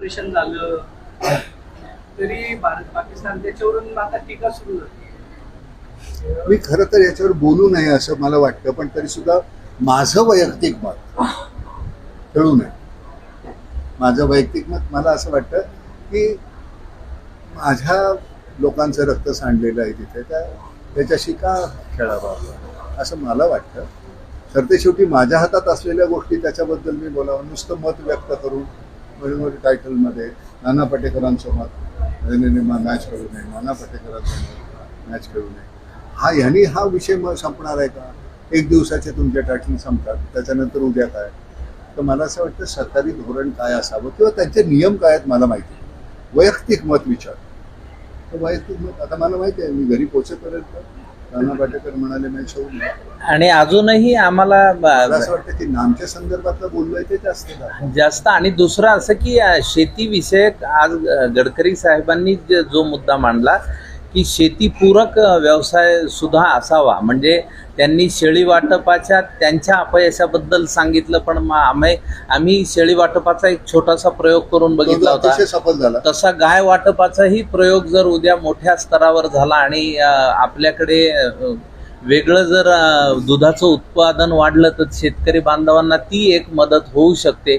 Operation झालं तरी भारत पाकिस्तान त्याच्यावरून आता टीका सुरू झाली. मी खरं तर याच्यावर बोलू नये असं मला वाटतं, पण तरी सुद्धा माझं वैयक्तिक मत खेळू नये. माझं वैयक्तिक मत मला असं वाटतं की माझ्या लोकांचं रक्त सांडलेलं आहे तिथे, त्याच्याशी का खेळावं असं मला वाटतं. तर ते शेवटी माझ्या हातात असलेल्या गोष्टी त्याच्याबद्दल मी बोलावं, नुसतं मत व्यक्त करून बरोबर टायटलमध्ये नाना पाटेकरांचं मत मॅच खेळू नये, नाना पाटेकरांचं मत मॅच खेळू नये, ह्यानी हा विषय मग संपणार आहे का? एक दिवसाचे तुमचे टायटल संपतात, त्याच्यानंतर उद्या काय? तर मला असं वाटतं सरकारी धोरण काय असावं किंवा त्यांचे नियम काय आहेत मला माहिती नाही. वैयक्तिक मत विचार तर वैयक्तिक मत आता मला माहिती आहे, मी घरी पोहोचेपर्यंत नाना पाटेकर म्हणाले मॅच होऊ नये. आणि अजूनही आम्हाला मला असं वाटतं की नामच्या संदर्भातलं बोललोय ते जास्त. आणि दुसरं असं की शेती विषयक आज गडकरी साहेबांनी जो मुद्दा मांडला की शेतीपूरक व्यवसाय सुद्धा असावा, म्हणजे त्यांनी शेळी वाटपाच्या त्यांच्या अपयशाबद्दल सांगितलं, पण आम्ही शेळी वाटपाचा एक छोटासा प्रयोग करून बघितला होता. सफल झाला. तसा गाय वाटपाचाही प्रयोग जर उद्या मोठ्या स्तरावर झाला आणि आपल्याकडे वेगळं जर दुधाचं उत्पादन वाढलं तर शेतकरी बांधवांना ती एक मदत होऊ शकते.